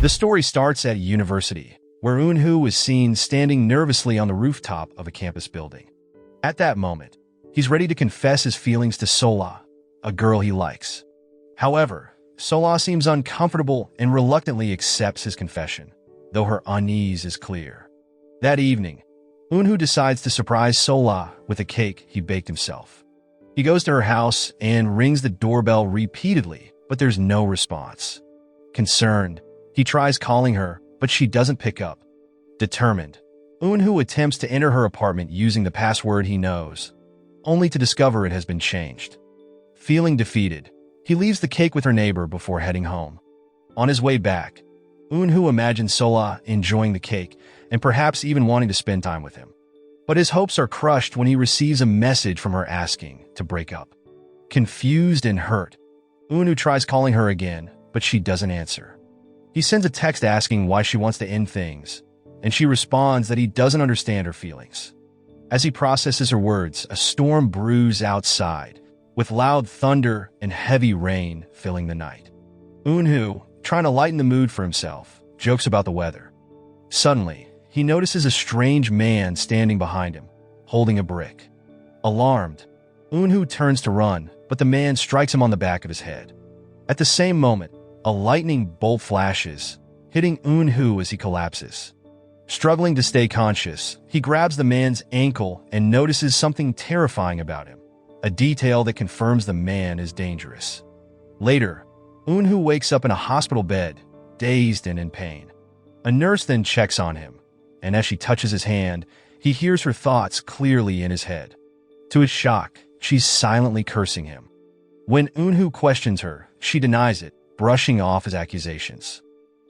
The story starts at a university, where Eun-Ho is seen standing nervously on the rooftop of a campus building. At that moment, he's ready to confess his feelings to Sola, a girl he likes. However, Sola seems uncomfortable and reluctantly accepts his confession, though her unease is clear. That evening, Eun-Ho decides to surprise Sola with a cake he baked himself. He goes to her house and rings the doorbell repeatedly, but there's no response. Concerned, he tries calling her, but she doesn't pick up. Determined, Eun-Ho attempts to enter her apartment using the password he knows, only to discover it has been changed. Feeling defeated, he leaves the cake with her neighbor before heading home. On his way back, Eun-Ho imagines Sola enjoying the cake and perhaps even wanting to spend time with him. But his hopes are crushed when he receives a message from her asking to break up. Confused and hurt, Eun-Ho tries calling her again, but she doesn't answer. He sends a text asking why she wants to end things, and she responds that he doesn't understand her feelings. As he processes her words, a storm brews outside, with loud thunder and heavy rain filling the night. Eun-Ho, trying to lighten the mood for himself, jokes about the weather. Suddenly, he notices a strange man standing behind him, holding a brick. Alarmed, Eun-Ho turns to run, but the man strikes him on the back of his head. At the same moment, a lightning bolt flashes, hitting Eun-Ho as he collapses. Struggling to stay conscious, he grabs the man's ankle and notices something terrifying about him, a detail that confirms the man is dangerous. Later, Eun-Ho wakes up in a hospital bed, dazed and in pain. A nurse then checks on him, and as she touches his hand, he hears her thoughts clearly in his head. To his shock, she's silently cursing him. When Eun-Ho questions her, she denies it, brushing off his accusations.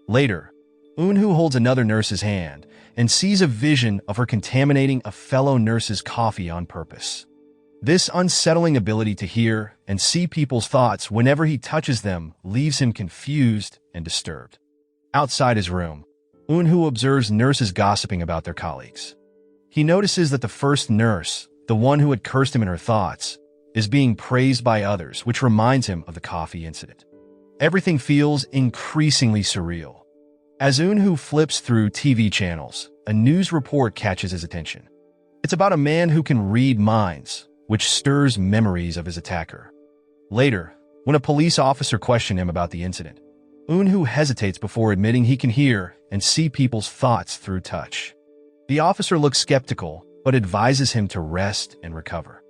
Later, Eun-Ho holds another nurse's hand and sees a vision of her contaminating a fellow nurse's coffee on purpose. This unsettling ability to hear and see people's thoughts whenever he touches them leaves him confused and disturbed. Outside his room, Eun-Ho observes nurses gossiping about their colleagues. He notices that the first nurse, the one who had cursed him in her thoughts, is being praised by others, which reminds him of the coffee incident. Everything feels increasingly surreal. As Eun-Ho flips through TV channels, a news report catches his attention. It's about a man who can read minds, which stirs memories of his attacker. Later, when a police officer questions him about the incident, Eun-Ho hesitates before admitting he can hear and see people's thoughts through touch. The officer looks skeptical, but advises him to rest and recover.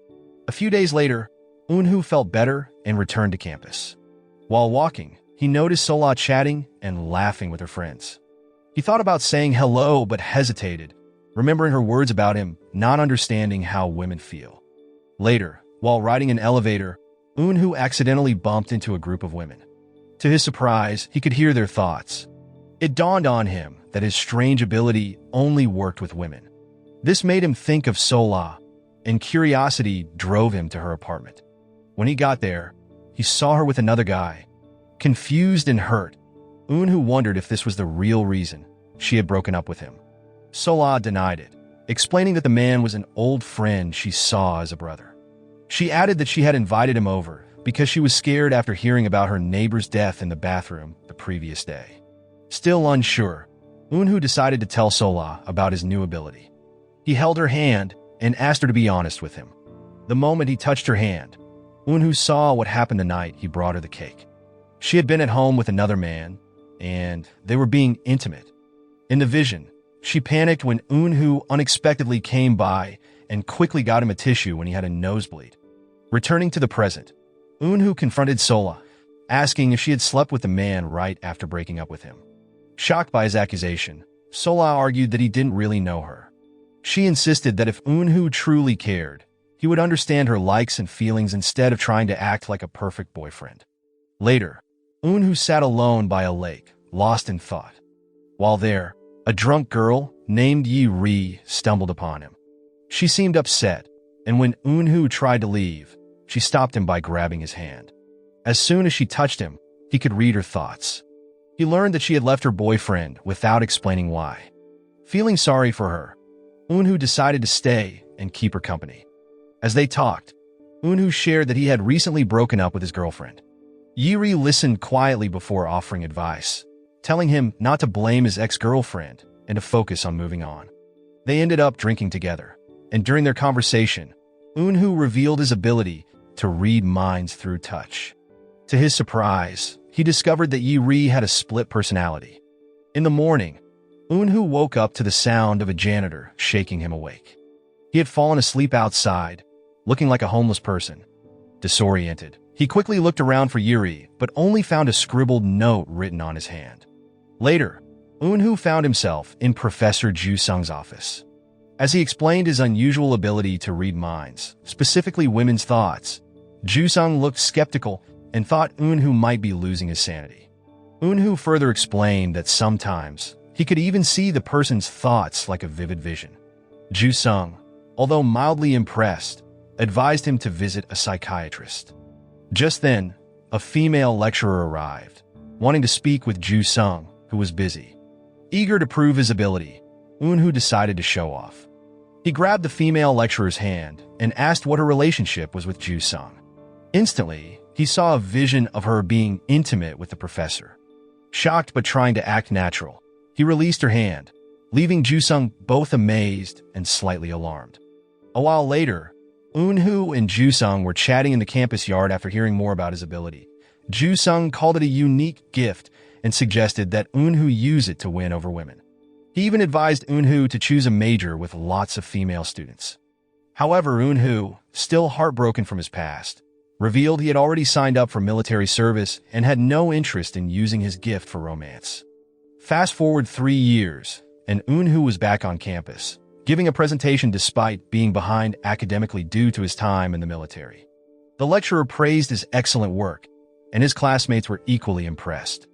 A few days later, Eun-Ho felt better and returned to campus. While walking, he noticed Sola chatting and laughing with her friends. He thought about saying hello but hesitated, remembering her words about him not understanding how women feel. Later, while riding an elevator, Eun-Ho accidentally bumped into a group of women. To his surprise, he could hear their thoughts. It dawned on him that his strange ability only worked with women. This made him think of Sola, and curiosity drove him to her apartment. When he got there, he saw her with another guy. Confused and hurt, Eun-Ho wondered if this was the real reason she had broken up with him. Sola denied it, explaining that the man was an old friend she saw as a brother. She added that she had invited him over because she was scared after hearing about her neighbor's death in the bathroom the previous day. Still unsure, Eun-Ho decided to tell Sola about his new ability. He held her hand and asked her to be honest with him. The moment he touched her hand, Eun-Ho saw what happened the night he brought her the cake. She had been at home with another man, and they were being intimate. In the vision, she panicked when Eun-Ho unexpectedly came by and quickly got him a tissue when he had a nosebleed. Returning to the present, Eun-Ho confronted Sola, asking if she had slept with the man right after breaking up with him. Shocked by his accusation, Sola argued that he didn't really know her. She insisted that if Eun-Ho truly cared, he would understand her likes and feelings instead of trying to act like a perfect boyfriend. Later, Eun-Ho sat alone by a lake, lost in thought. While there, a drunk girl named Yuri stumbled upon him. She seemed upset, and when Eun-Ho tried to leave, she stopped him by grabbing his hand. As soon as she touched him, he could read her thoughts. He learned that she had left her boyfriend without explaining why. Feeling sorry for her, Eun-Ho decided to stay and keep her company. As they talked, Eun-Ho shared that he had recently broken up with his girlfriend. Yuri listened quietly before offering advice, telling him not to blame his ex-girlfriend and to focus on moving on. They ended up drinking together, and during their conversation, Eun-Ho revealed his ability to read minds through touch. To his surprise, he discovered that Yuri had a split personality. In the morning, Eun-Ho woke up to the sound of a janitor shaking him awake. He had fallen asleep outside, looking like a homeless person. Disoriented, he quickly looked around for Yuri, but only found a scribbled note written on his hand. Later, Eun-Ho found himself in Professor Ju-sung's office. As he explained his unusual ability to read minds, specifically women's thoughts, Ju-sung looked skeptical and thought Eun-Ho might be losing his sanity. Eun-Ho further explained that sometimes he could even see the person's thoughts like a vivid vision. Ju-sung, although mildly impressed, advised him to visit a psychiatrist. Just then, a female lecturer arrived, wanting to speak with Ju-sung, who was busy. Eager to prove his ability, Eun-Ho decided to show off. He grabbed the female lecturer's hand and asked what her relationship was with Ju-sung. Instantly, he saw a vision of her being intimate with the professor. Shocked but trying to act natural, he released her hand, leaving Ju-sung both amazed and slightly alarmed. A while later, Eun-Ho and Ju-sung were chatting in the campus yard after hearing more about his ability. Ju-sung called it a unique gift and suggested that Eun-Ho use it to win over women. He even advised Eun-Ho to choose a major with lots of female students. However, Eun-Ho, still heartbroken from his past, revealed he had already signed up for military service and had no interest in using his gift for romance. Fast forward 3 years, and Eun-Ho was back on campus, giving a presentation despite being behind academically due to his time in the military. The lecturer praised his excellent work, and his classmates were equally impressed.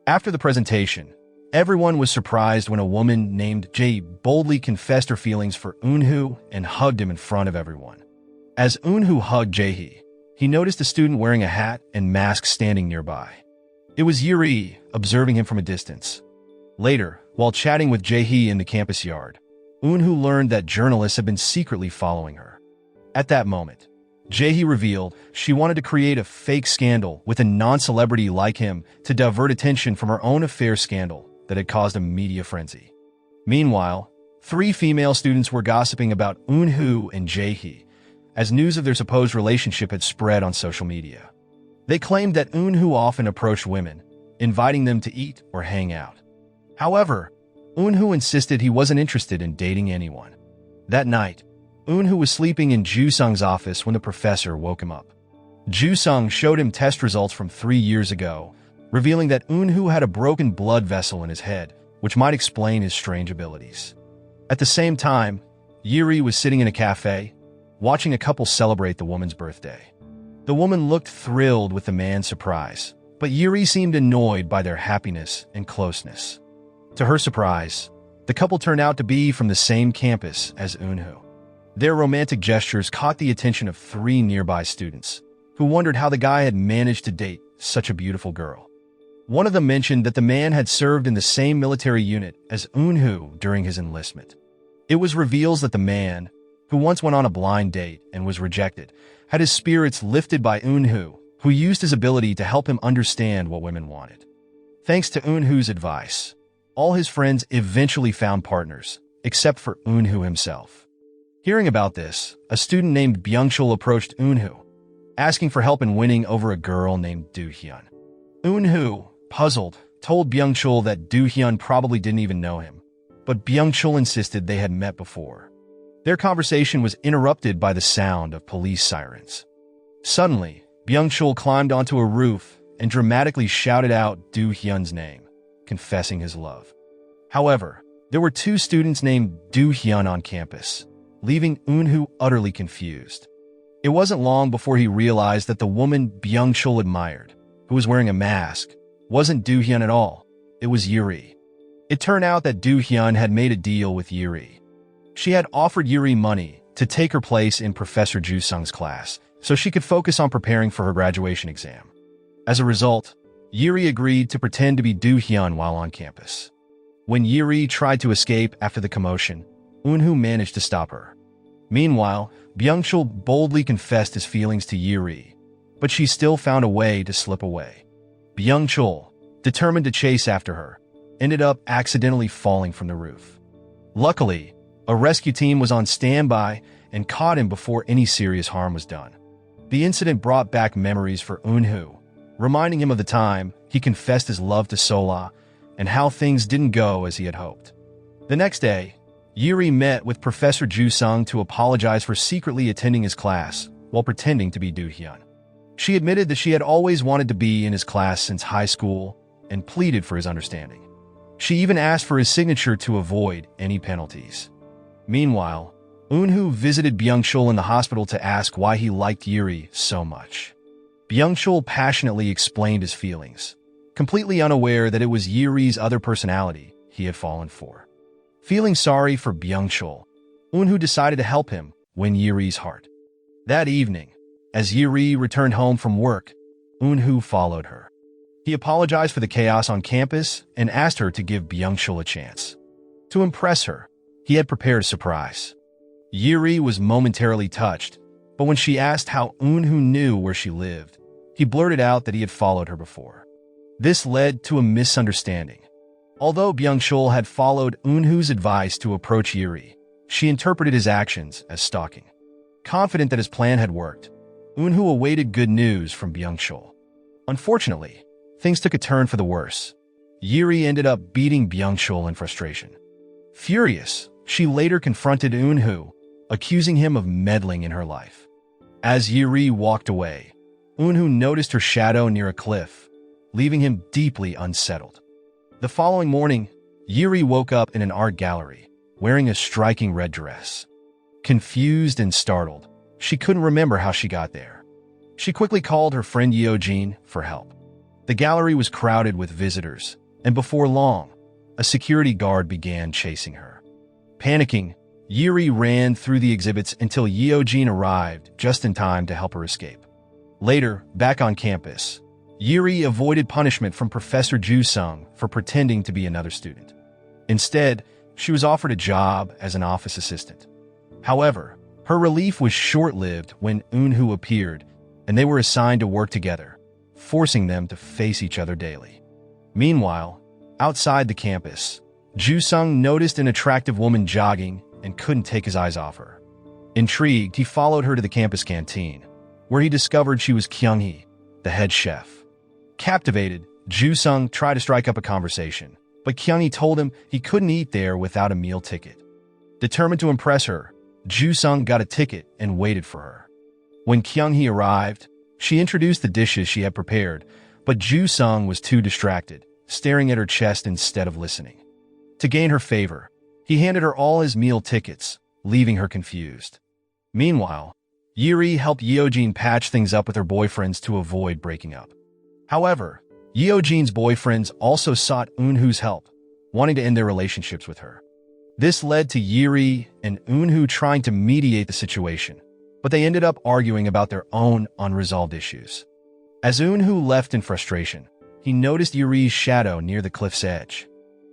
After the presentation, everyone was surprised when a woman named Jae boldly confessed her feelings for Eun-Ho and hugged him in front of everyone. As Eun-Ho hugged Jae, he noticed a student wearing a hat and mask standing nearby. It was Yuri, observing him from a distance. Later, while chatting with Jae in the campus yard, Eun-Ho learned that journalists had been secretly following her. At that moment, Jae revealed she wanted to create a fake scandal with a non-celebrity like him to divert attention from her own affair scandal that had caused a media frenzy. Meanwhile, 3 female students were gossiping about Eun-Ho and Jae as news of their supposed relationship had spread on social media. They claimed that Eun-Ho often approached women, inviting them to eat or hang out. However, Eun-Ho insisted he wasn't interested in dating anyone. That night, Eun-Ho was sleeping in Ju-sung's office when the professor woke him up. Ju-sung showed him test results from 3 years ago, revealing that Eun-Ho had a broken blood vessel in his head, which might explain his strange abilities. At the same time, Yuri was sitting in a cafe, watching a couple celebrate the woman's birthday. The woman looked thrilled with the man's surprise, but Yuri seemed annoyed by their happiness and closeness. To her surprise, the couple turned out to be from the same campus as Eun-Ho. Their romantic gestures caught the attention of 3 nearby students, who wondered how the guy had managed to date such a beautiful girl. One of them mentioned that the man had served in the same military unit as Eun-Ho during his enlistment. It was revealed that the man, who once went on a blind date and was rejected, had his spirits lifted by Eun-Ho, who used his ability to help him understand what women wanted. Thanks to Eun-Ho's advice, all his friends eventually found partners, except for Eun-Ho himself. Hearing about this, a student named Byung-chul approached Eun-Ho, asking for help in winning over a girl named Do-hyun. Eun-Ho, puzzled, told Byung-chul that Do-hyun probably didn't even know him, but Byung-chul insisted they had met before. Their conversation was interrupted by the sound of police sirens. Suddenly, Byung-chul climbed onto a roof and dramatically shouted out Do-hyun's name, confessing his love. However, there were 2 students named Do-hyun on campus, leaving Eun-Ho utterly confused. It wasn't long before he realized that the woman Byung-chul admired, who was wearing a mask, wasn't Do-hyun at all. It was Yuri. It turned out that Do-hyun had made a deal with Yuri. She had offered Yuri money to take her place in Professor Ju-sung's class so she could focus on preparing for her graduation exam. As a result, Yuri agreed to pretend to be Do-hyun while on campus. When Yuri tried to escape after the commotion, Eun-Ho managed to stop her. Meanwhile, Byung-chul boldly confessed his feelings to Yuri, but she still found a way to slip away. Byung-chul, determined to chase after her, ended up accidentally falling from the roof. Luckily, a rescue team was on standby and caught him before any serious harm was done. The incident brought back memories for Eun-Ho, reminding him of the time he confessed his love to Sola and how things didn't go as he had hoped. The next day, Yuri met with Professor Ju-sung to apologize for secretly attending his class while pretending to be Do-hyun. She admitted that she had always wanted to be in his class since high school and pleaded for his understanding. She even asked for his signature to avoid any penalties. Meanwhile, Eun-Ho visited Byung-chul in the hospital to ask why he liked Yuri so much. Byung-chul passionately explained his feelings, completely unaware that it was Yuri's other personality he had fallen for. Feeling sorry for Byung-chul, Eun-Ho decided to help him win Yuri's heart. That evening, as Yuri returned home from work, Eun-Ho followed her. He apologized for the chaos on campus and asked her to give Byung-chul a chance. To impress her, he had prepared a surprise. Yuri was momentarily touched, but when she asked how Eun-Ho knew where she lived, he blurted out that he had followed her before. This led to a misunderstanding. Although Byung-chul had followed Eun-Ho's advice to approach Yuri, she interpreted his actions as stalking. Confident that his plan had worked, Eun-Ho awaited good news from Byung-chul. Unfortunately, things took a turn for the worse. Yuri ended up beating Byung-chul in frustration. Furious, she later confronted Eun-Ho, accusing him of meddling in her life. As Yuri walked away, Eun-Ho noticed her shadow near a cliff, leaving him deeply unsettled. The following morning, Yuri woke up in an art gallery, wearing a striking red dress. Confused and startled, she couldn't remember how she got there. She quickly called her friend Yeojin for help. The gallery was crowded with visitors, and before long, a security guard began chasing her. Panicking, Yuri ran through the exhibits until Yeojin arrived just in time to help her escape. Later, back on campus, Yuri avoided punishment from Professor Ju-sung for pretending to be another student. Instead, she was offered a job as an office assistant. However, her relief was short-lived when Eun-Ho appeared, and they were assigned to work together, forcing them to face each other daily. Meanwhile, outside the campus, Ju-sung noticed an attractive woman jogging and couldn't take his eyes off her. Intrigued, he followed her to the campus canteen, where he discovered she was Kyung-hee, the head chef. Captivated, Ju-sung tried to strike up a conversation, but Kyung-hee told him he couldn't eat there without a meal ticket. Determined to impress her, Ju-sung got a ticket and waited for her. When Kyung-hee arrived, she introduced the dishes she had prepared, but Ju-sung was too distracted, staring at her chest instead of listening. To gain her favor, he handed her all his meal tickets, leaving her confused. Meanwhile, Yuri helped Yeojin patch things up with her boyfriends to avoid breaking up. However, Yeojin's boyfriends also sought Eun-Ho's help, wanting to end their relationships with her. This led to Yuri and Eun-Ho trying to mediate the situation, but they ended up arguing about their own unresolved issues. As Eun-Ho left in frustration, he noticed Yuri's shadow near the cliff's edge.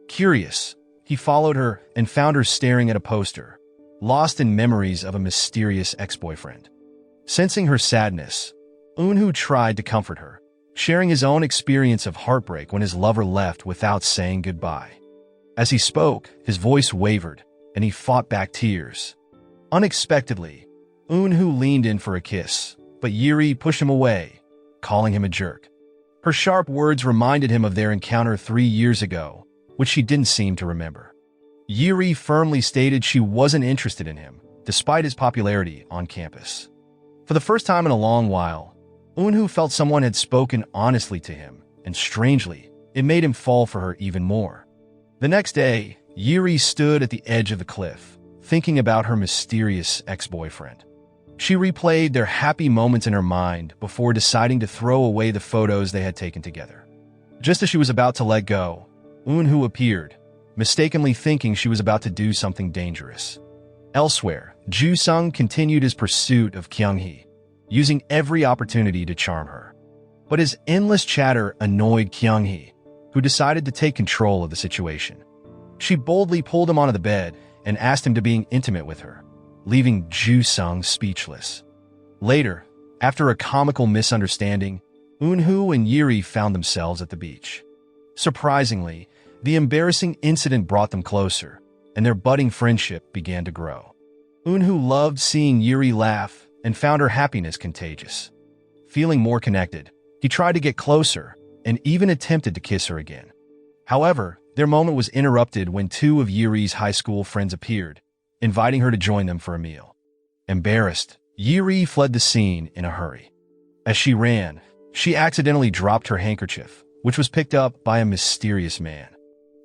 Curious, he followed her and found her staring at a poster, lost in memories of a mysterious ex-boyfriend. Sensing her sadness, Eun-Ho tried to comfort her, sharing his own experience of heartbreak when his lover left without saying goodbye. As he spoke, his voice wavered, and he fought back tears. Unexpectedly, Eun-Ho leaned in for a kiss, but Yuri pushed him away, calling him a jerk. Her sharp words reminded him of their encounter 3 years ago, which she didn't seem to remember. Yuri firmly stated she wasn't interested in him, despite his popularity on campus. For the first time in a long while, Eun-Ho felt someone had spoken honestly to him, and strangely, it made him fall for her even more. The next day, Yuri stood at the edge of the cliff, thinking about her mysterious ex-boyfriend. She replayed their happy moments in her mind before deciding to throw away the photos they had taken together. Just as she was about to let go, Eun-Ho appeared, mistakenly thinking she was about to do something dangerous. Elsewhere, Ju-sung continued his pursuit of Kyung-hee, using every opportunity to charm her. But his endless chatter annoyed Kyung-hee, who decided to take control of the situation. She boldly pulled him onto the bed and asked him to be intimate with her, leaving Ju-sung speechless. Later, after a comical misunderstanding, Eun-Ho and Yuri found themselves at the beach. Surprisingly, The embarrassing incident brought them closer, and their budding friendship began to grow. Eun-Ho loved seeing Yuri laugh and found her happiness contagious. Feeling more connected, he tried to get closer and even attempted to kiss her again. However, their moment was interrupted when two of Yuri's high school friends appeared, inviting her to join them for a meal. Embarrassed, Yuri fled the scene in a hurry. As she ran, she accidentally dropped her handkerchief, which was picked up by a mysterious man.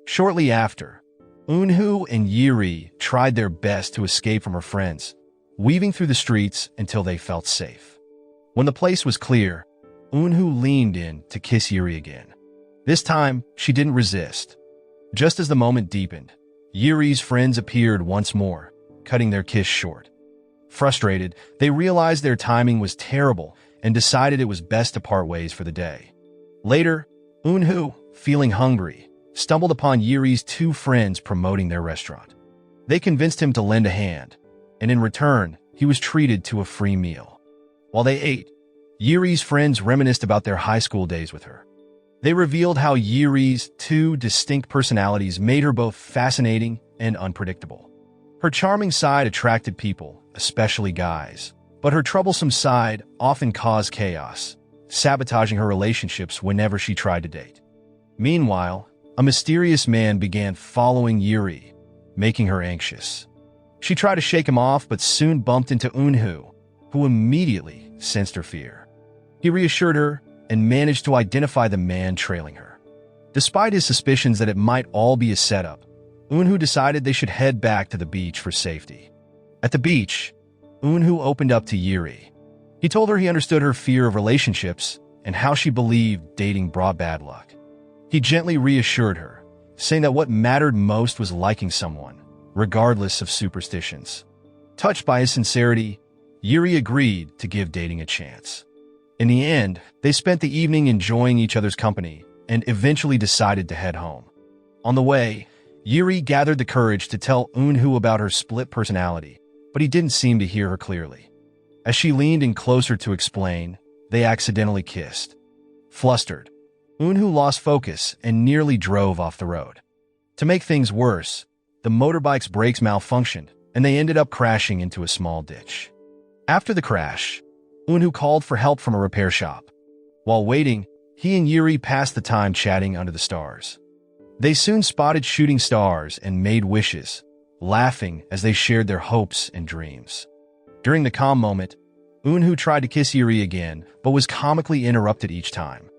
Shortly after, Eun-Ho and Yuri tried their best to escape from her friends, weaving through the streets until they felt safe. When the place was clear, Eun-Ho leaned in to kiss Yuri again. This time, she didn't resist. Just as the moment deepened, Yuri's friends appeared once more, cutting their kiss short. Frustrated, they realized their timing was terrible and decided it was best to part ways for the day. Later, Eun-Ho, feeling hungry, stumbled upon Yuri's two friends promoting their restaurant. They convinced him to lend a hand, and in return, he was treated to a free meal. While they ate, Yuri's friends reminisced about their high school days with her. They revealed how Yuri's two distinct personalities made her both fascinating and unpredictable. Her charming side attracted people, especially guys, but her troublesome side often caused chaos, sabotaging her relationships whenever she tried to date. Meanwhile, a mysterious man began following Yuri, making her anxious. She tried to shake him off but soon bumped into Eun-Ho, who immediately sensed her fear. He reassured her and managed to identify the man trailing her. Despite his suspicions that it might all be a setup, Eun-Ho decided they should head back to the beach for safety. At the beach, Eun-Ho opened up to Yuri. He told her he understood her fear of relationships and how she believed dating brought bad luck. He gently reassured her, saying that what mattered most was liking someone, regardless of superstitions. Touched by his sincerity, Yuri agreed to give dating a chance. In the end, they spent the evening enjoying each other's company and eventually decided to head home. On the way, Yuri gathered the courage to tell Eun-Ho about her split personality, but he didn't seem to hear her clearly. As she leaned in closer to explain, they accidentally kissed. Flustered, Eun-Ho lost focus and nearly drove off the road. To make things worse, the motorbike's brakes malfunctioned, and they ended up crashing into a small ditch. After the crash, Eun-Ho called for help from a repair shop. While waiting, he and Yuri passed the time chatting under the stars. They soon spotted shooting stars and made wishes, laughing as they shared their hopes and dreams. During the calm moment, Eun-Ho tried to kiss Yuri again, but was comically interrupted each time.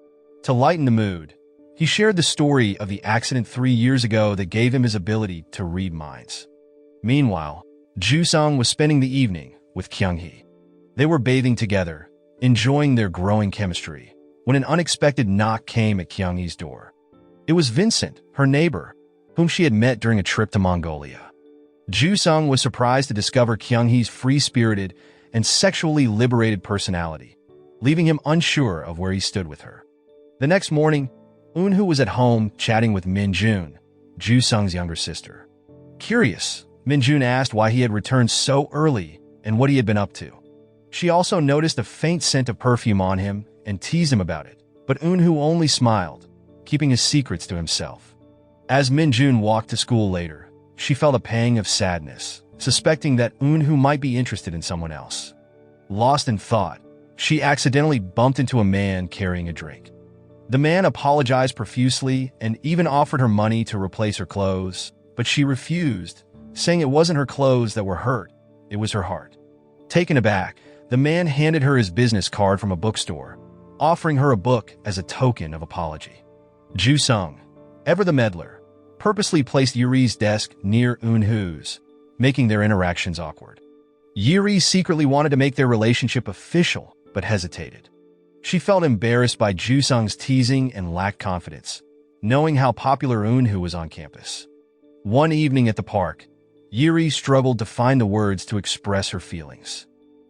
To lighten the mood, he shared the story of the accident 3 years ago that gave him his ability to read minds. Meanwhile, Joo-sung was spending the evening with Kyung-hee. They were bathing together, enjoying their growing chemistry, when an unexpected knock came at Kyung-hee's door. It was Vincent, her neighbor, whom she had met during a trip to Mongolia. Joo-sung was surprised to discover Kyung-hee's free-spirited and sexually liberated personality, leaving him unsure of where he stood with her. The next morning, Eun-Ho was at home chatting with Min-jun, Joo-sung's younger sister. Curious, Min-jun asked why he had returned so early and what he had been up to. She also noticed a faint scent of perfume on him and teased him about it, but Eun-Ho only smiled, keeping his secrets to himself. As Min-jun walked to school later, she felt a pang of sadness, suspecting that Eun-Ho might be interested in someone else. Lost in thought, she accidentally bumped into a man carrying a drink. The man apologized profusely and even offered her money to replace her clothes, but she refused, saying it wasn't her clothes that were hurt, it was her heart. Taken aback, the man handed her his business card from a bookstore, offering her a book as a token of apology. Joo-sung, ever the meddler, purposely placed Yuri's desk near Eun-Ho's, making their interactions awkward. Yuri secretly wanted to make their relationship official, but hesitated. She felt embarrassed by Joo-sung's teasing and lacked confidence, knowing how popular Eun-Ho was on campus. One evening at the park, Yuri struggled to find the words to express her feelings.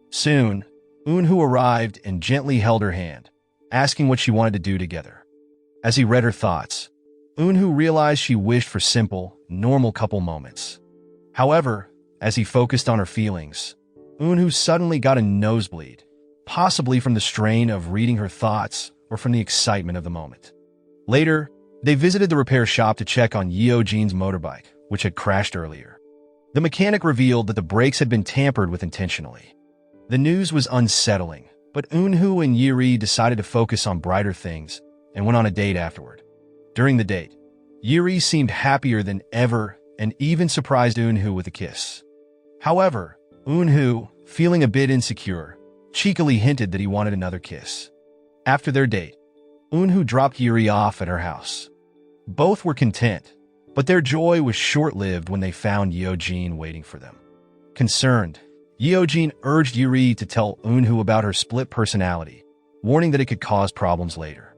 Soon, Eun-Ho arrived and gently held her hand, asking what she wanted to do together. As he read her thoughts, Eun-Ho realized she wished for simple, normal couple moments. However, as he focused on her feelings, Eun-Ho suddenly got a nosebleed, possibly from the strain of reading her thoughts or from the excitement of the moment. Later, They visited the repair shop to check on Yeojin's motorbike, which had crashed earlier. The mechanic revealed that the brakes had been tampered with intentionally. The news was unsettling, but Eun-Ho and Yuri decided to focus on brighter things and went on a date afterward. During the date, Yuri seemed happier than ever and even surprised Eun-Ho with a kiss. However, Eun-Ho, feeling a bit insecure, cheekily hinted that he wanted another kiss. After their date, Eun-Ho dropped Yuri off at her house. Both were content, but their joy was short-lived when they found Yeojin waiting for them. Concerned, Yeojin urged Yuri to tell Eun-Ho about her split personality, warning that it could cause problems later.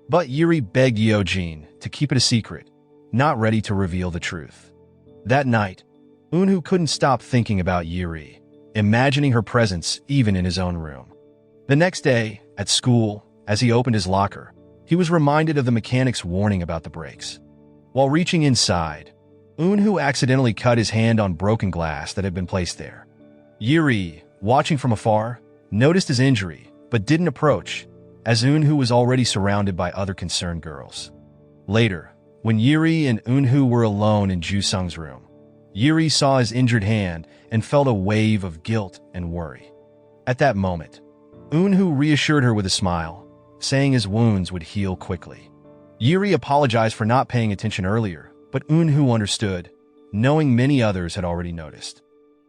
But Yuri begged Yeojin to keep it a secret, not ready to reveal the truth. That night, Eun-Ho couldn't stop thinking about Yuri, imagining her presence even in his own room. The next day, at school, as he opened his locker, he was reminded of the mechanic's warning about the brakes. While reaching inside, Eun-Ho accidentally cut his hand on broken glass that had been placed there. Yuri, watching from afar, noticed his injury, but didn't approach, as Eun-Ho was already surrounded by other concerned girls. Later, when Yuri and Eun-Ho were alone in Ju-sung's room, Yuri saw his injured hand and felt a wave of guilt and worry. At that moment, Eun-Ho reassured her with a smile, saying his wounds would heal quickly. Yuri apologized for not paying attention earlier, but Eun-Ho understood, knowing many others had already noticed.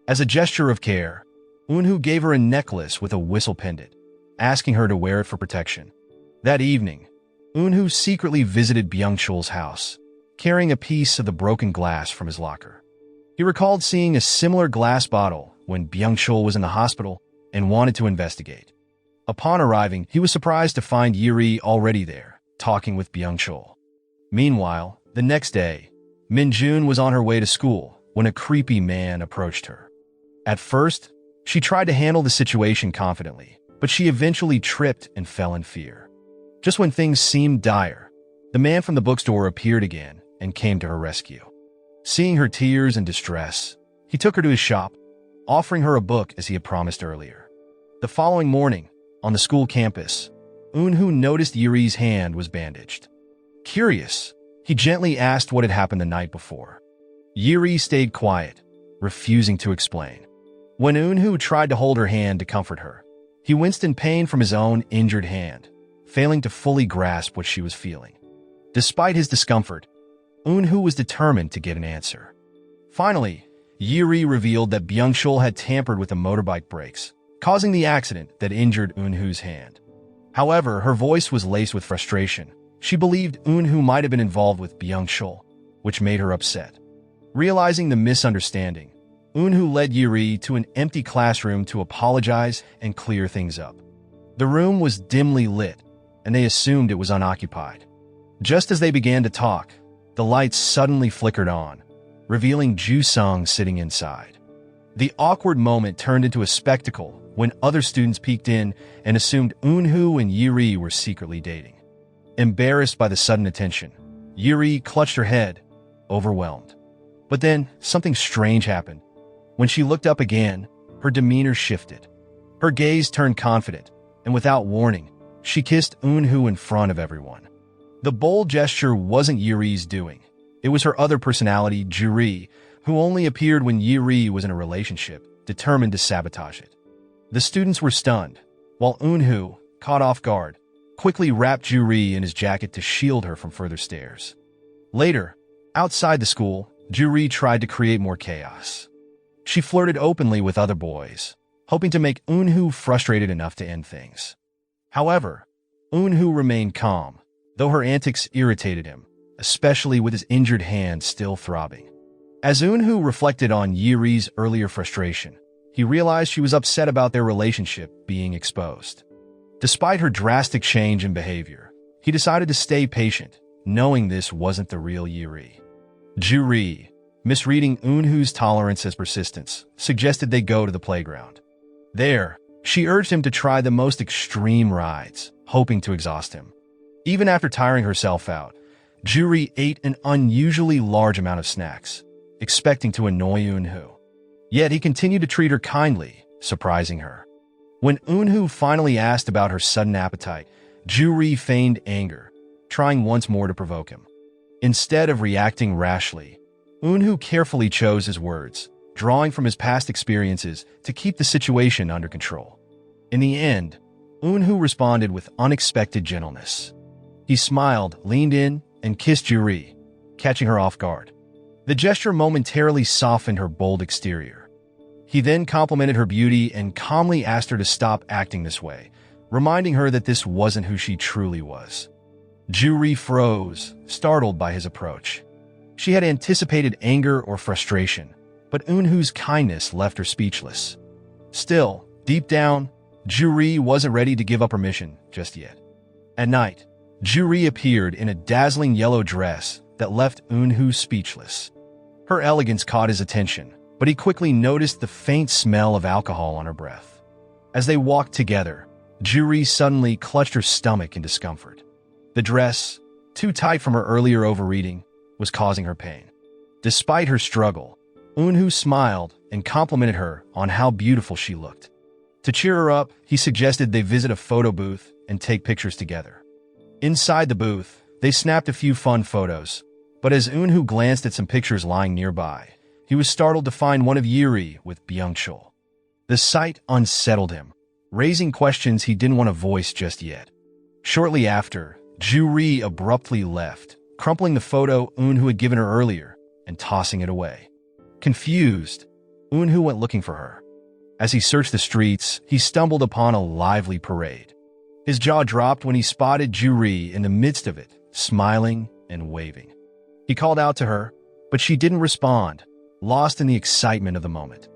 As a gesture of care, Eun-Ho gave her a necklace with a whistle pendant, asking her to wear it for protection. That evening, Eun-Ho secretly visited Byung-chul's house, carrying a piece of the broken glass from his locker. He recalled seeing a similar glass bottle when Byung-chul was in the hospital and wanted to investigate. Upon arriving, he was surprised to find Yuri already there, talking with Byung-chul. Meanwhile, the next day, Min-jun was on her way to school when a creepy man approached her. At first, she tried to handle the situation confidently, but she eventually tripped and fell in fear. Just when things seemed dire, the man from the bookstore appeared again and came to her rescue. Seeing her tears and distress, he took her to his shop, offering her a book as he had promised earlier. The following morning, on the school campus, Eun-Ho noticed Yuri's hand was bandaged. Curious, he gently asked what had happened the night before. Yuri stayed quiet, refusing to explain. When Eun-Ho tried to hold her hand to comfort her, he winced in pain from his own injured hand, failing to fully grasp what she was feeling. Despite his discomfort, Eun-Ho was determined to get an answer. Finally, Yuri revealed that Byung-chul had tampered with the motorbike brakes, causing the accident that injured Eun-Ho's hand. However, her voice was laced with frustration. She believed Eun-Ho might have been involved with Byung-chul, which made her upset. Realizing the misunderstanding, Eun-Ho led Yuri to an empty classroom to apologize and clear things up. The room was dimly lit, and they assumed it was unoccupied. Just as they began to talk, the lights suddenly flickered on, revealing Ju-sung sitting inside. The awkward moment turned into a spectacle when other students peeked in and assumed Eun-Ho and Yuri were secretly dating. Embarrassed by the sudden attention, Yuri clutched her head, overwhelmed. But then, something strange happened. When she looked up again, her demeanor shifted. Her gaze turned confident, and without warning, she kissed Eun-Ho in front of everyone. The bold gesture wasn't Yuri's doing. It was her other personality, Jurri, who only appeared when Yuri was in a relationship, determined to sabotage it. The students were stunned, while Eun-Ho, caught off guard, quickly wrapped Jurri in his jacket to shield her from further stares. Later, outside the school, Jurri tried to create more chaos. She flirted openly with other boys, hoping to make Eun-Ho frustrated enough to end things. However, Eun-Ho remained calm, though her antics irritated him, especially with his injured hand still throbbing. As Eun-Ho reflected on Yuri's earlier frustration, he realized she was upset about their relationship being exposed. Despite her drastic change in behavior, he decided to stay patient, knowing this wasn't the real Yuri. Jurri, misreading Eun-Ho's tolerance as persistence, suggested they go to the playground. There, she urged him to try the most extreme rides, hoping to exhaust him. Even after tiring herself out, Jurri ate an unusually large amount of snacks, expecting to annoy Eun-Ho. Yet he continued to treat her kindly, surprising her. When Eun-Ho finally asked about her sudden appetite, Jurri feigned anger, trying once more to provoke him. Instead of reacting rashly, Eun-Ho carefully chose his words, drawing from his past experiences to keep the situation under control. In the end, Eun-Ho responded with unexpected gentleness. He smiled, leaned in, and kissed Jurri, catching her off guard. The gesture momentarily softened her bold exterior. He then complimented her beauty and calmly asked her to stop acting this way, reminding her that this wasn't who she truly was. Jurri froze, startled by his approach. She had anticipated anger or frustration, but Eun-Ho's kindness left her speechless. Still, deep down, Jurri wasn't ready to give up her mission just yet. At night, Jurri appeared in a dazzling yellow dress that left Eun-Ho speechless. Her elegance caught his attention, but he quickly noticed the faint smell of alcohol on her breath. As they walked together, Jurri suddenly clutched her stomach in discomfort. The dress, too tight from her earlier overeating, was causing her pain. Despite her struggle, Eun-Ho smiled and complimented her on how beautiful she looked. To cheer her up, he suggested they visit a photo booth and take pictures together. Inside the booth, they snapped a few fun photos, but as Eun-Ho glanced at some pictures lying nearby, he was startled to find one of Yuri with Byung-chul. The sight unsettled him, raising questions he didn't want to voice just yet. Shortly after, Jurri abruptly left, crumpling the photo Eun-Ho had given her earlier and tossing it away. Confused, Eun-Ho went looking for her. As he searched the streets, he stumbled upon a lively parade. His jaw dropped when he spotted Jurri in the midst of it, smiling and waving. He called out to her, but she didn't respond, lost in the excitement of the moment.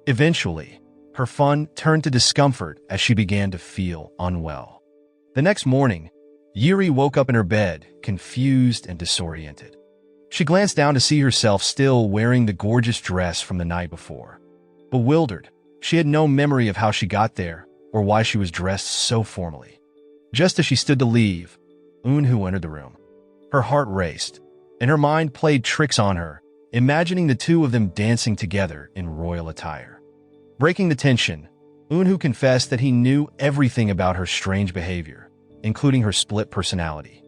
Eventually, her fun turned to discomfort as she began to feel unwell. The next morning, Yuri woke up in her bed, confused and disoriented. She glanced down to see herself still wearing the gorgeous dress from the night before. Bewildered, she had no memory of how she got there or why she was dressed so formally. Just as she stood to leave, Eun-Ho entered the room. Her heart raced, and her mind played tricks on her, imagining the two of them dancing together in royal attire. Breaking the tension, Eun-Ho confessed that he knew everything about her strange behavior, including her split personality.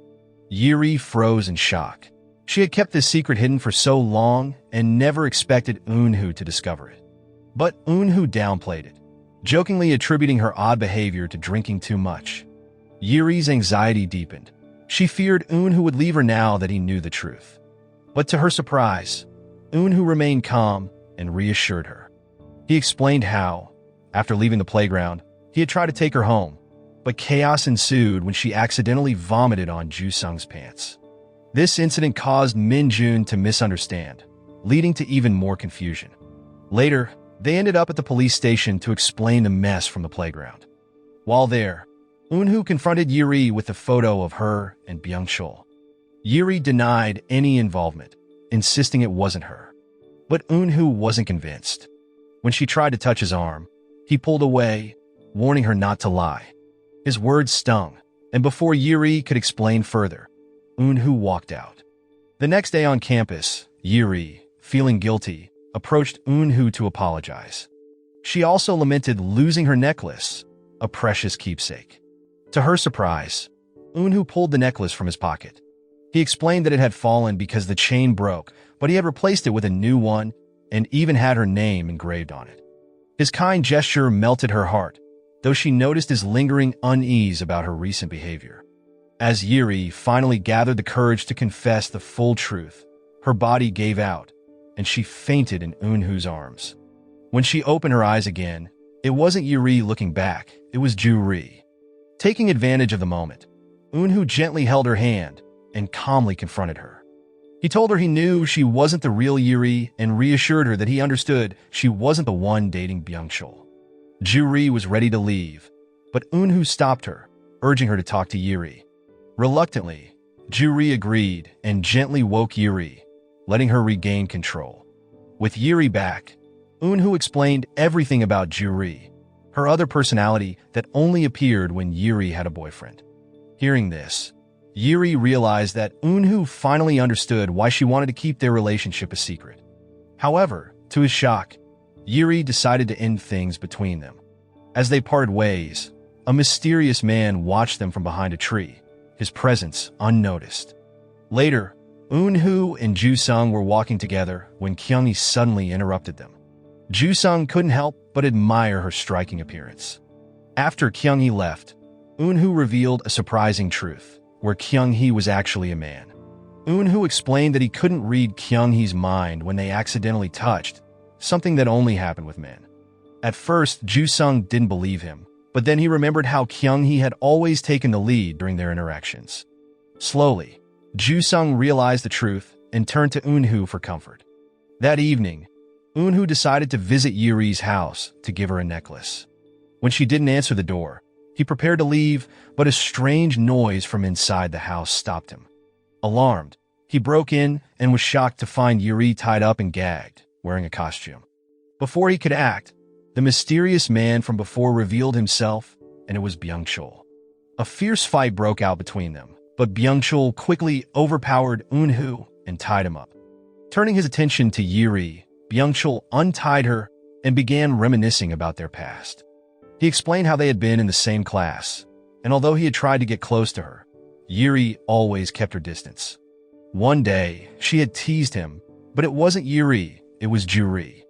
Yuri froze in shock. She had kept this secret hidden for so long and never expected Eun-Ho to discover it. But Eun-Ho downplayed it, jokingly attributing her odd behavior to drinking too much. Yuri's anxiety deepened. She feared Eun-Ho would leave her now that he knew the truth. But to her surprise, Eun-Ho remained calm and reassured her. He explained how, after leaving the playground, he had tried to take her home, but chaos ensued when she accidentally vomited on Ju-sung's pants. This incident caused Min-jun to misunderstand, leading to even more confusion. Later, they ended up at the police station to explain the mess from the playground. While there, Eun-Ho confronted Yuri with a photo of her and Byung-chul. Yuri denied any involvement, insisting it wasn't her. But Eun-Ho wasn't convinced. When she tried to touch his arm, he pulled away, warning her not to lie. His words stung, and before Yuri could explain further, Eun-Ho walked out. The next day on campus, Yuri, feeling guilty, approached Eun-Ho to apologize. She also lamented losing her necklace, a precious keepsake. To her surprise, Eun-Ho pulled the necklace from his pocket. He explained that it had fallen because the chain broke, but he had replaced it with a new one and even had her name engraved on it. His kind gesture melted her heart, though she noticed his lingering unease about her recent behavior. As Yuri finally gathered the courage to confess the full truth, her body gave out, and she fainted in Eun-Ho's arms. When she opened her eyes again, it wasn't Yuri looking back, it was Jurri. Taking advantage of the moment, Eun-Ho gently held her hand and calmly confronted her. He told her he knew she wasn't the real Yuri and reassured her that he understood she wasn't the one dating Byung-chul. Jurri was ready to leave, but Eun-Ho stopped her, urging her to talk to Yuri. Reluctantly, Jurri agreed and gently woke Yuri, letting her regain control. With Yuri back, Eun-Ho explained everything about Jurri, her other personality that only appeared when Yuri had a boyfriend. Hearing this, Yuri realized that Eun-Ho finally understood why she wanted to keep their relationship a secret. However, to his shock, Yuri decided to end things between them. As they parted ways, a mysterious man watched them from behind a tree, his presence unnoticed. Later, Eun-Ho and Joo-sung were walking together when Kyung-hee suddenly interrupted them. Joo-sung couldn't help but admire her striking appearance. After Kyung-hee left, Eun-Ho revealed a surprising truth, where Kyung-hee was actually a man. Eun-Ho explained that he couldn't read Kyung-hee's mind when they accidentally touched, something that only happened with men. At first, Joo-sung didn't believe him, but then he remembered how Kyung-hee had always taken the lead during their interactions. Slowly, Joo-sung realized the truth and turned to Eun-Ho for comfort. That evening, Eun-Ho decided to visit Yuri's house to give her a necklace. When she didn't answer the door, he prepared to leave, but a strange noise from inside the house stopped him. Alarmed, he broke in and was shocked to find Yuri tied up and gagged, wearing a costume. Before he could act, the mysterious man from before revealed himself, and it was Byung-chul. A fierce fight broke out between them, but Byung-chul quickly overpowered Eun-Ho and tied him up. Turning his attention to Yuri, Byung-chul untied her and began reminiscing about their past. He explained how they had been in the same class, and although he had tried to get close to her, Yuri always kept her distance. One day, she had teased him, but it wasn't Yuri, it was Jurri.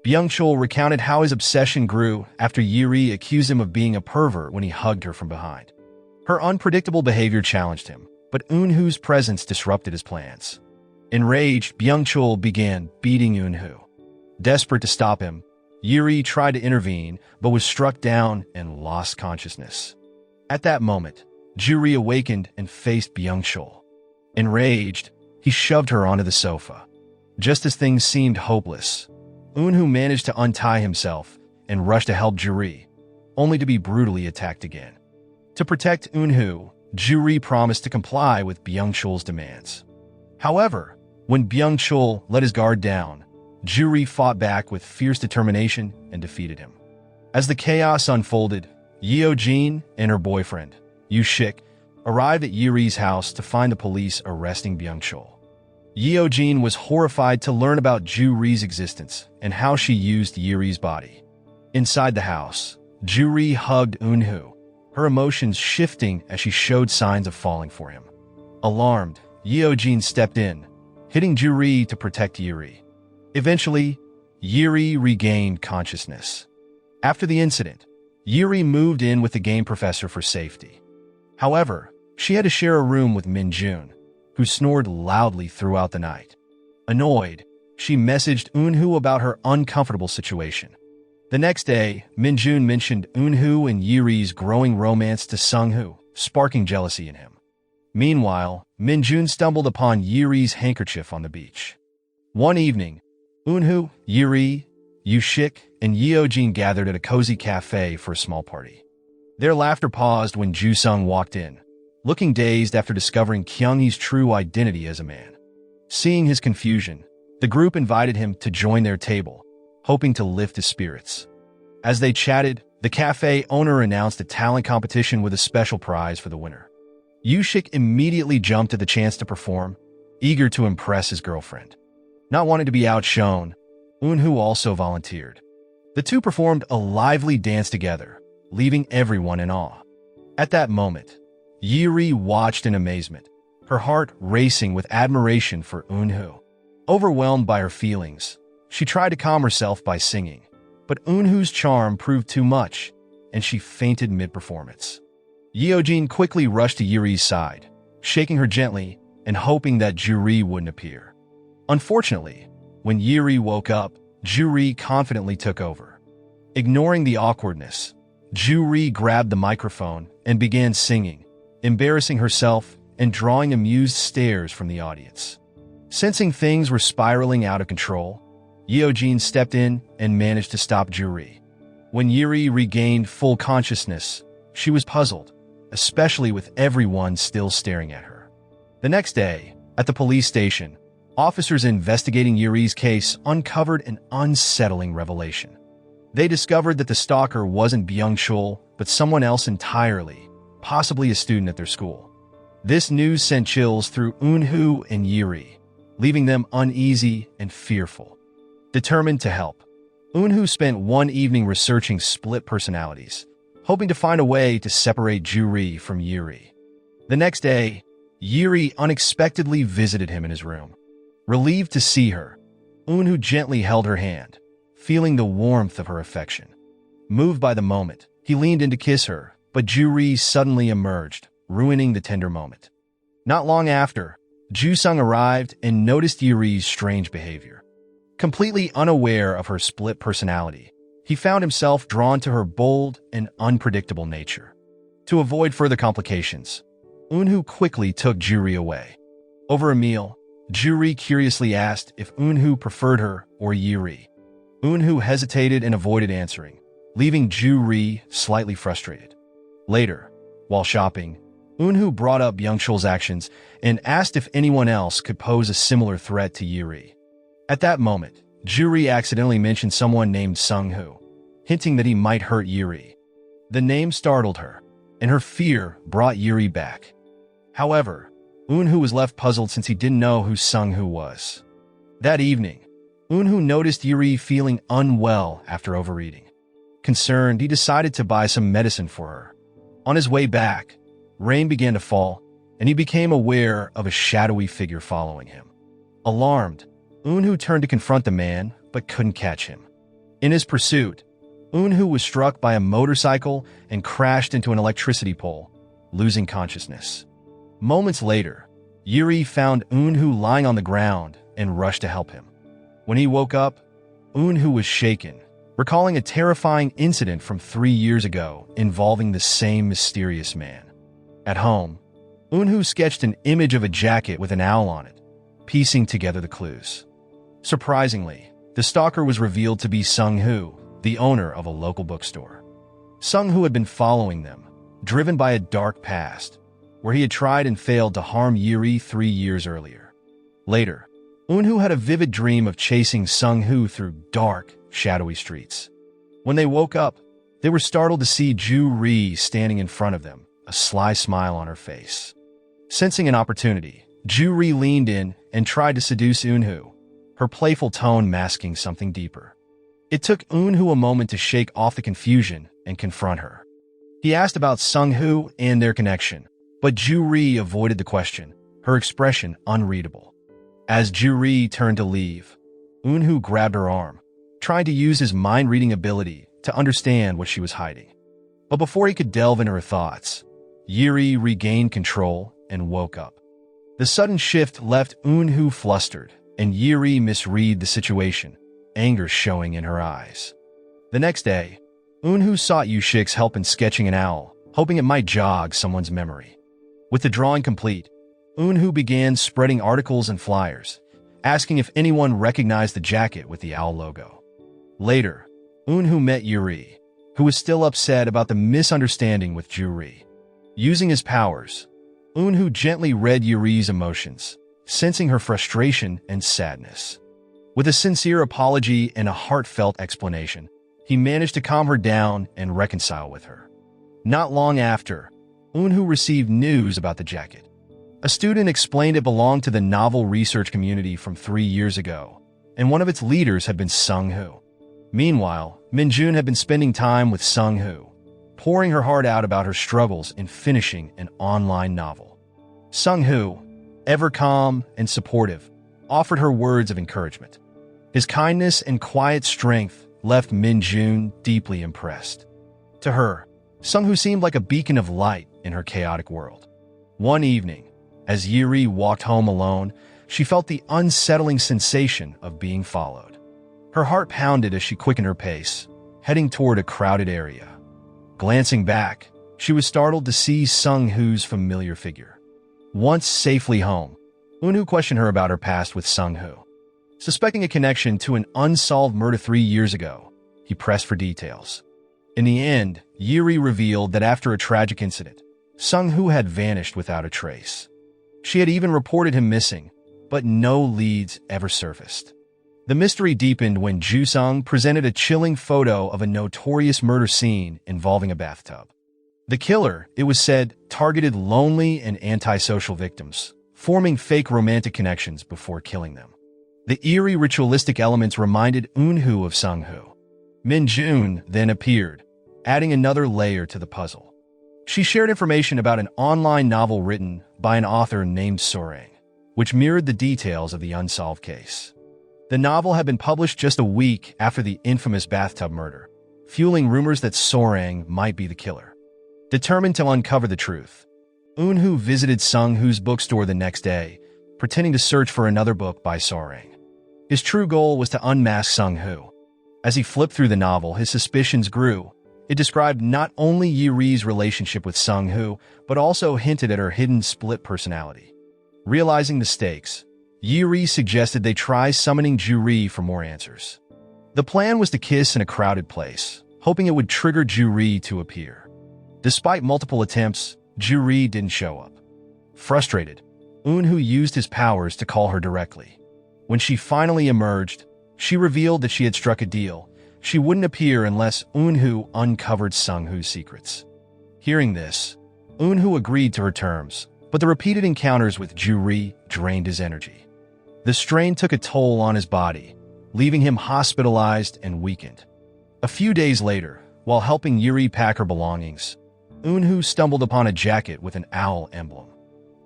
Byung-chul recounted how his obsession grew after Yuri accused him of being a pervert when he hugged her from behind. Her unpredictable behavior challenged him, but Eun-Ho's presence disrupted his plans. Enraged, Byung-chul began beating Eun-Ho. Desperate to stop him, Yuri tried to intervene but was struck down and lost consciousness. At that moment, Jurri awakened and faced Byung-chul. Enraged, he shoved her onto the sofa. Just as things seemed hopeless, Eun-Ho managed to untie himself and rush to help Jurri, only to be brutally attacked again. To protect Eun-Ho, Jurri promised to comply with Byung-chul's demands. However, when Byung-chul let his guard down, Jurri fought back with fierce determination and defeated him. As the chaos unfolded, Yoo-jin and her boyfriend, Yoo-shik, arrived at Yuri's house to find the police arresting Byung-chul. Yoo-jin was horrified to learn about Jurri's existence and how she used Yuri's body. Inside the house, Jurri hugged Eun-Ho, her emotions shifting as she showed signs of falling for him. Alarmed, Yoo-jin stepped in, hitting Jurri to protect Yuri. Eventually, Yuri regained consciousness. After the incident, Yuri moved in with the game professor for safety. However, she had to share a room with Min-jun, who snored loudly throughout the night. Annoyed, she messaged Eun-Ho about her uncomfortable situation. The next day, Min-jun mentioned Eun-Ho and Yuri's growing romance to Sung-ho, sparking jealousy in him. Meanwhile, Min-jun stumbled upon Yuri's handkerchief on the beach. One evening, Eun-Ho, Yuri, Yoo-shik, and Yoo-jin gathered at a cozy cafe for a small party. Their laughter paused when Joo-sung walked in, looking dazed after discovering Kyung-hee's true identity as a man. Seeing his confusion, the group invited him to join their table, hoping to lift his spirits. As they chatted, the cafe owner announced a talent competition with a special prize for the winner. Yoo-shik immediately jumped at the chance to perform, eager to impress his girlfriend. Not wanting to be outshone, Eun-Ho also volunteered. The two performed a lively dance together, leaving everyone in awe. At that moment, Yuri watched in amazement, her heart racing with admiration for Eun-Ho. Overwhelmed by her feelings, she tried to calm herself by singing, but Eun-Ho's charm proved too much, and she fainted mid-performance. Yoo-jin quickly rushed to Yuri's side, shaking her gently and hoping that Jurri wouldn't appear. Unfortunately, when Yuri woke up, Jurri confidently took over. Ignoring the awkwardness, Jurri grabbed the microphone and began singing, embarrassing herself and drawing amused stares from the audience. Sensing things were spiraling out of control, Yoo-jin stepped in and managed to stop Jurri. When Yuri regained full consciousness, she was puzzled, especially with everyone still staring at her. The next day, at the police station, officers investigating Yuri's case uncovered an unsettling revelation. They discovered that the stalker wasn't Byung-chul, but someone else entirely, possibly a student at their school. This news sent chills through Eun-Ho and Yuri, leaving them uneasy and fearful. Determined to help, Eun-Ho spent one evening researching split personalities, hoping to find a way to separate Jurri from Yuri. The next day, Yuri unexpectedly visited him in his room. Relieved to see her, Eun-Ho gently held her hand, feeling the warmth of her affection. Moved by the moment, he leaned in to kiss her, but Jurri suddenly emerged, ruining the tender moment. Not long after, Joo-sung arrived and noticed Yuri's strange behavior. Completely unaware of her split personality, he found himself drawn to her bold and unpredictable nature. To avoid further complications, Eun-Ho quickly took Jurri away. Over a meal, Jurri curiously asked if Eun-Ho preferred her or Yuri. Eun-Ho hesitated and avoided answering, leaving Jurri slightly frustrated. Later, while shopping, Eun-Ho brought up Young-chul's actions and asked if anyone else could pose a similar threat to Yuri. At that moment, Jurri accidentally mentioned someone named Sung-Ho, hinting that he might hurt Yuri. The name startled her, and her fear brought Yuri back. However, Eun-Ho was left puzzled since he didn't know who Sung-Ho was. That evening, Eun-Ho noticed Yuri feeling unwell after overeating. Concerned, he decided to buy some medicine for her. On his way back, rain began to fall, and he became aware of a shadowy figure following him. Alarmed, Eun-Ho turned to confront the man, but couldn't catch him. In his pursuit, Eun-Ho was struck by a motorcycle and crashed into an electricity pole, losing consciousness. Moments later, Yuri found Eun-Ho lying on the ground and rushed to help him. When he woke up, Eun-Ho was shaken, recalling a terrifying incident from 3 years ago involving the same mysterious man. At home, Eun-Ho sketched an image of a jacket with an owl on it, piecing together the clues. Surprisingly, the stalker was revealed to be Sung-Ho, the owner of a local bookstore. Sung-Ho had been following them, driven by a dark past, where he had tried and failed to harm Yuri 3 years earlier. Later, Eun-Ho had a vivid dream of chasing Sung-Ho through dark, shadowy streets. When they woke up, they were startled to see Jurri standing in front of them, a sly smile on her face. Sensing an opportunity, Jurri leaned in and tried to seduce Eun-Ho, her playful tone masking something deeper. It took Eun-Ho a moment to shake off the confusion and confront her. He asked about Sung-Ho and their connection, but Jurri avoided the question, her expression unreadable. As Jurri turned to leave, Eun-Ho grabbed her arm, trying to use his mind-reading ability to understand what she was hiding. But before he could delve into her thoughts, Yuri regained control and woke up. The sudden shift left Eun-Ho flustered, and Yuri misread the situation, anger showing in her eyes. The next day, Eun-Ho sought Yoo-shik's help in sketching an owl, hoping it might jog someone's memory. With the drawing complete, Eun-Ho began spreading articles and flyers, asking if anyone recognized the jacket with the owl logo. Later, Eun-Ho met Yuri, who was still upset about the misunderstanding with Jurri. Using his powers, Eun-Ho gently read Yuri's emotions, sensing her frustration and sadness. With a sincere apology and a heartfelt explanation, he managed to calm her down and reconcile with her. Not long after, Eun-Ho received news about the jacket. A student explained it belonged to the novel research community from 3 years ago, and one of its leaders had been Sung-Ho. Meanwhile, Min-jun had been spending time with Sung-Ho, pouring her heart out about her struggles in finishing an online novel. Sung-Ho, ever calm and supportive, offered her words of encouragement. His kindness and quiet strength left Min-jun deeply impressed. To her, Sung-Ho seemed like a beacon of light in her chaotic world. One evening, as Yuri walked home alone, she felt the unsettling sensation of being followed. Her heart pounded as she quickened her pace, heading toward a crowded area. Glancing back, she was startled to see Sung-Ho's familiar figure. Once safely home, Eun-Ho questioned her about her past with Sung-Ho. Suspecting a connection to an unsolved murder 3 years ago, he pressed for details. In the end, Yuri revealed that after a tragic incident, Sung-Ho had vanished without a trace. She had even reported him missing, but no leads ever surfaced. The mystery deepened when Joo-sung presented a chilling photo of a notorious murder scene involving a bathtub. The killer, it was said, targeted lonely and antisocial victims, forming fake romantic connections before killing them. The eerie ritualistic elements reminded Eun-Ho of Sung-Ho. Min-jun then appeared, adding another layer to the puzzle. She shared information about an online novel written by an author named Sorang, which mirrored the details of the unsolved case. The novel had been published just a week after the infamous bathtub murder, fueling rumors that Sorang might be the killer. Determined to uncover the truth, Eun-Ho visited Sung-Hoo's bookstore the next day, pretending to search for another book by Sorang. His true goal was to unmask Sung-Hoo. As he flipped through the novel, his suspicions grew. It described not only Yuri's relationship with Sung-Hoo, but also hinted at her hidden split personality. Realizing the stakes, Yuri suggested they try summoning Jurri for more answers. The plan was to kiss in a crowded place, hoping it would trigger Jurri to appear. Despite multiple attempts, Jurri didn't show up. Frustrated, Eun-Ho used his powers to call her directly. When she finally emerged, she revealed that she had struck a deal. She wouldn't appear unless Eun-Ho uncovered Sung-Hoo's secrets. Hearing this, Eun-Ho agreed to her terms, but the repeated encounters with Jurri drained his energy. The strain took a toll on his body, leaving him hospitalized and weakened. A few days later, while helping Yuri pack her belongings, Eun-Ho stumbled upon a jacket with an owl emblem.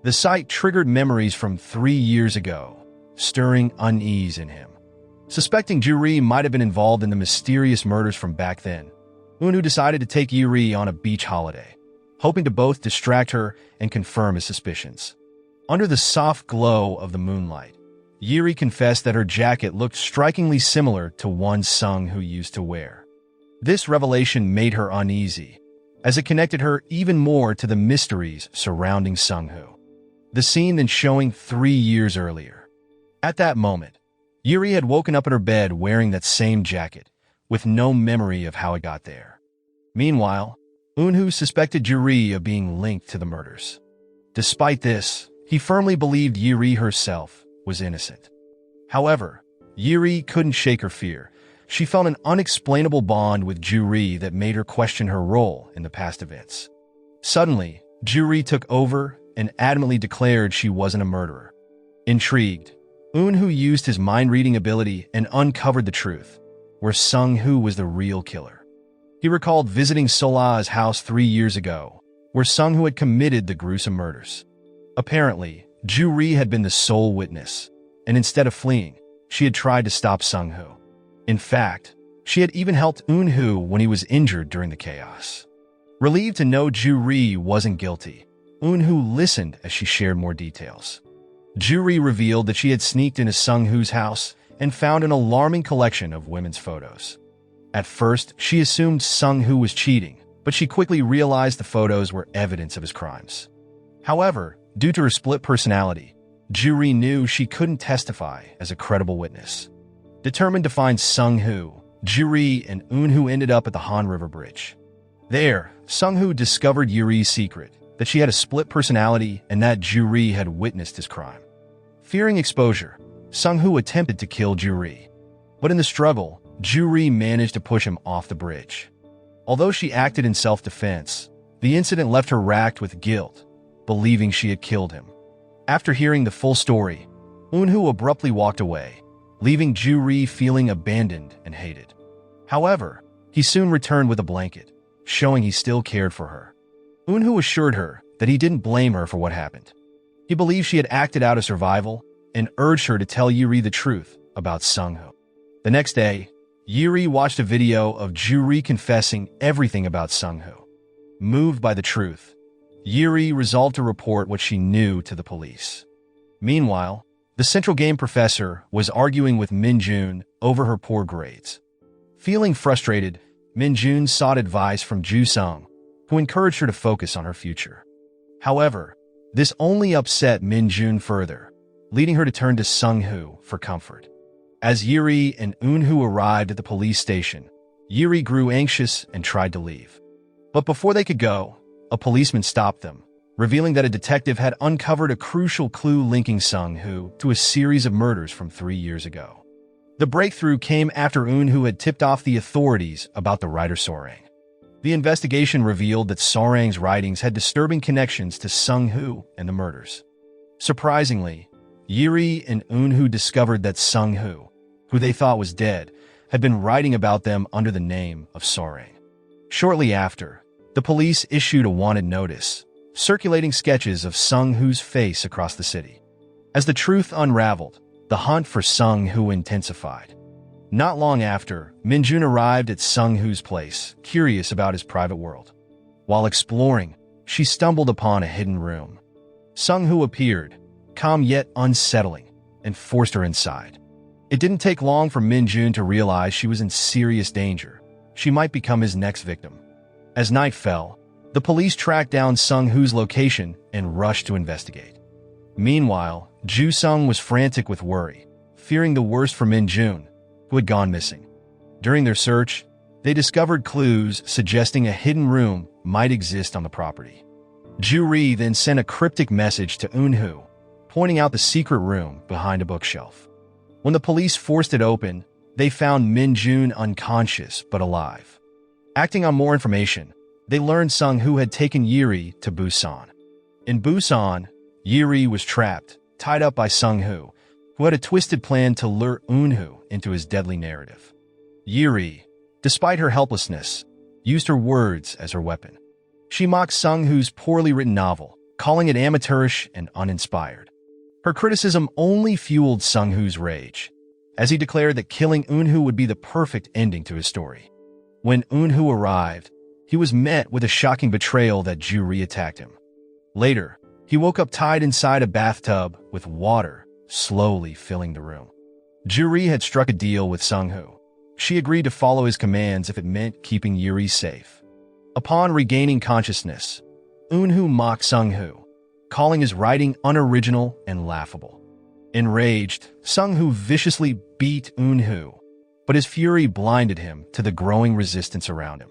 The sight triggered memories from 3 years ago, stirring unease in him. Suspecting Jurri might have been involved in the mysterious murders from back then, Eun-Ho decided to take Yuri on a beach holiday, hoping to both distract her and confirm his suspicions. Under the soft glow of the moonlight, Yuri confessed that her jacket looked strikingly similar to one Sung-Hoo used to wear. This revelation made her uneasy, as it connected her even more to the mysteries surrounding Sung-Hoo. The scene then showing 3 years earlier. At that moment, Yuri had woken up in her bed wearing that same jacket, with no memory of how it got there. Meanwhile, Eun-Ho suspected Jurri of being linked to the murders. Despite this, he firmly believed Yuri herself was innocent. However, Yuri couldn't shake her fear. She felt an unexplainable bond with Jurri that made her question her role in the past events. Suddenly, Jurri took over and adamantly declared she wasn't a murderer. Intrigued, Eun-Ho used his mind-reading ability and uncovered the truth, where Sung-Hoo was the real killer. He recalled visiting Sola's house 3 years ago, where Sung-Hoo had committed the gruesome murders. Apparently, Jurri had been the sole witness, and instead of fleeing, she had tried to stop Sung-Hoo. In fact, she had even helped Eun-Ho when he was injured during the chaos. Relieved to know Jurri wasn't guilty, Eun-Ho listened as she shared more details. Jurri revealed that she had sneaked into Sung-Hoo's house and found an alarming collection of women's photos. At first, she assumed Sung-Hoo was cheating, but she quickly realized the photos were evidence of his crimes. However, due to her split personality, Jurri knew she couldn't testify as a credible witness. Determined to find Sung-Hoo, Jurri and Eun-Ho ended up at the Han River Bridge. There, Sung-Hoo discovered Yuri's secret, that she had a split personality and that Jurri had witnessed his crime. Fearing exposure, Sung-Hoo attempted to kill Jurri, but in the struggle, Jurri managed to push him off the bridge. Although she acted in self-defense, the incident left her racked with guilt, believing she had killed him. After hearing the full story, Eun-Ho abruptly walked away, leaving Jurri feeling abandoned and hated. However, he soon returned with a blanket, showing he still cared for her. Eun-Ho assured her that he didn't blame her for what happened. He believed she had acted out of survival and urged her to tell Yuri the truth about Sung-Hoo. The next day, Yuri watched a video of Jurri confessing everything about Sung-Hoo. Moved by the truth, Yuri resolved to report what she knew to the police. Meanwhile, the Central Game professor was arguing with Min-Jun over her poor grades. Feeling frustrated, Min-Jun sought advice from Ju-Sung, who encouraged her to focus on her future. However, this only upset Min-Jun further, leading her to turn to Sung-Hoo for comfort. As Yuri and Eun-Ho arrived at the police station, Yuri grew anxious and tried to leave. But before they could go, a policeman stopped them, revealing that a detective had uncovered a crucial clue linking Sung-Hoo to a series of murders from 3 years ago. The breakthrough came after Eun-Ho had tipped off the authorities about the writer Sorang. The investigation revealed that Sorang's writings had disturbing connections to Sung-Hoo and the murders. Surprisingly, Yuri and Eun-Ho discovered that Sung-Hoo, who they thought was dead, had been writing about them under the name of Sorang. Shortly after, The police issued a wanted notice, circulating sketches of Sung-hoo's face across the city. As the truth unraveled, the hunt for Sung-hoo intensified. Not long after, Min-jun arrived at Sung-hoo's place, curious about his private world. While exploring, she stumbled upon a hidden room. Sung-hoo appeared, calm yet unsettling, and forced her inside. It didn't take long for Min-jun to realize she was in serious danger. She might become his next victim. As night fell, the police tracked down Sung-hoo's location and rushed to investigate. Meanwhile, Ju-sung was frantic with worry, fearing the worst for Min-jun, who had gone missing. During their search, they discovered clues suggesting a hidden room might exist on the property. Jurri then sent a cryptic message to Eun-ho, pointing out the secret room behind a bookshelf. When the police forced it open, they found Min-jun unconscious but alive. Acting on more information, they learned Sung-hoo had taken Yuri to Busan. In Busan, Yuri was trapped, tied up by Sung-hoo, who had a twisted plan to lure Eun-ho into his deadly narrative. Yuri, despite her helplessness, used her words as her weapon. She mocked Sung-hoo's poorly written novel, calling it amateurish and uninspired. Her criticism only fueled Sung-hoo's rage, as he declared that killing Eun-ho would be the perfect ending to his story. When Eun-ho arrived, he was met with a shocking betrayal that Jurri attacked him. Later, he woke up tied inside a bathtub with water slowly filling the room. Jurri had struck a deal with Sung-hoo. She agreed to follow his commands if it meant keeping Yuri safe. Upon regaining consciousness, Eun-ho mocked Sung-hoo, calling his writing unoriginal and laughable. Enraged, Sung-hoo viciously beat Eun-ho, but his fury blinded him to the growing resistance around him.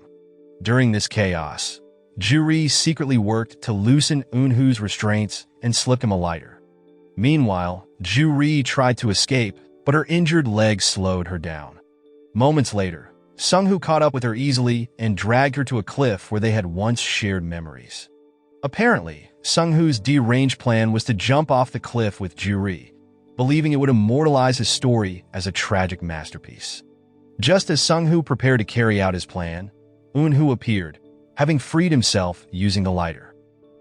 During this chaos, Jurri secretly worked to loosen Eun-ho's restraints and slipped him a lighter. Meanwhile, Jurri tried to escape, but her injured leg slowed her down. Moments later, Sung-hoo caught up with her easily and dragged her to a cliff where they had once shared memories. Apparently, Sung-hoo's deranged plan was to jump off the cliff with Jurri, believing it would immortalize his story as a tragic masterpiece. Just as Sung-hoo prepared to carry out his plan, Eun-ho appeared, having freed himself using the lighter.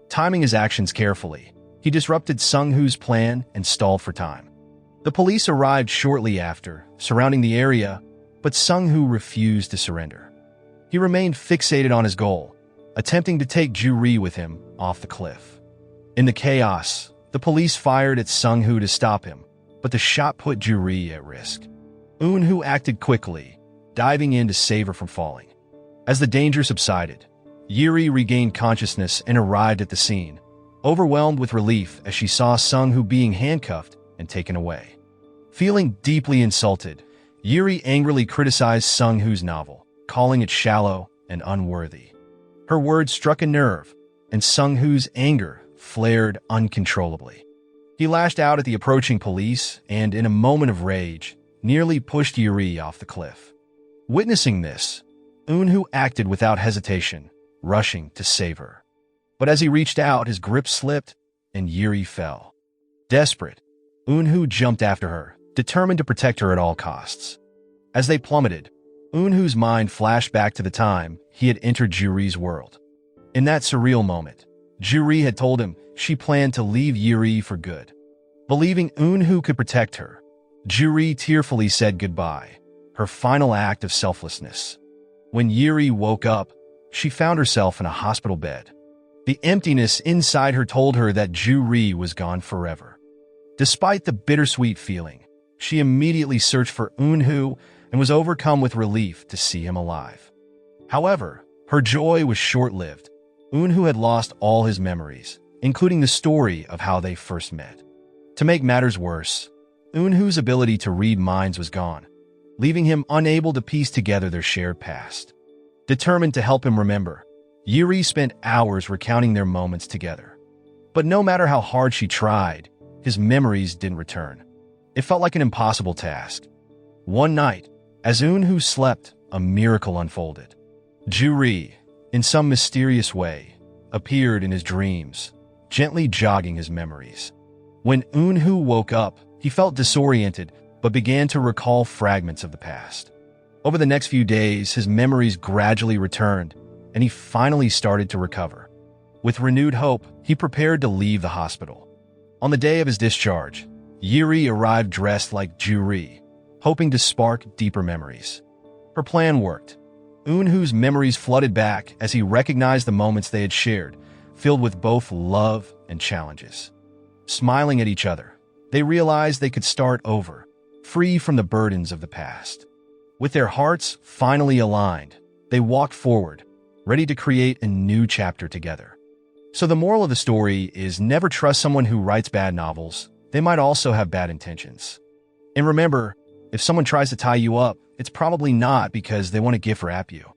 Timing his actions carefully, he disrupted Sung-hoo's plan and stalled for time. The police arrived shortly after, surrounding the area, but Sung-hoo refused to surrender. He remained fixated on his goal, attempting to take Jurri with him off the cliff. In the chaos, the police fired at Sung-hoo to stop him, but the shot put Jurri at risk. Eun-ho acted quickly, diving in to save her from falling. As the danger subsided, Yuri regained consciousness and arrived at the scene, overwhelmed with relief as she saw Sung-hoo being handcuffed and taken away. Feeling deeply insulted, Yuri angrily criticized Sung-hoo's novel, calling it shallow and unworthy. Her words struck a nerve, and Sung-hoo's anger flared uncontrollably. He lashed out at the approaching police and, in a moment of rage, nearly pushed Yuri off the cliff. Witnessing this, Eun-ho acted without hesitation, rushing to save her. But as he reached out, his grip slipped, and Yuri fell. Desperate, Eun-ho jumped after her, determined to protect her at all costs. As they plummeted, Eun-ho's mind flashed back to the time he had entered Jurri's world. In that surreal moment, Jurri had told him she planned to leave Yuri for good. Believing Eun-ho could protect her, Jurri tearfully said goodbye, her final act of selflessness. When Yuri woke up, she found herself in a hospital bed. The emptiness inside her told her that Jurri was gone forever. Despite the bittersweet feeling, she immediately searched for Eun-ho and was overcome with relief to see him alive. However, her joy was short-lived. Eun-ho had lost all his memories, including the story of how they first met. To make matters worse, Eun-ho's ability to read minds was gone, leaving him unable to piece together their shared past. Determined to help him remember, Yuri spent hours recounting their moments together. But no matter how hard she tried, his memories didn't return. It felt like an impossible task. One night, as Eun-ho slept, a miracle unfolded. Jurri, in some mysterious way, appeared in his dreams, gently jogging his memories. When Eun-ho woke up, he felt disoriented but began to recall fragments of the past. Over the next few days, his memories gradually returned, and he finally started to recover. With renewed hope, he prepared to leave the hospital. On the day of his discharge, Yuri arrived dressed like Jurri, hoping to spark deeper memories. Her plan worked. Eun-Ho's memories flooded back as he recognized the moments they had shared, filled with both love and challenges. Smiling at each other, they realized they could start over, free from the burdens of the past. With their hearts finally aligned, they walked forward, ready to create a new chapter together. So the moral of the story is never trust someone who writes bad novels. They might also have bad intentions. And remember, if someone tries to tie you up, it's probably not because they want to gift wrap you.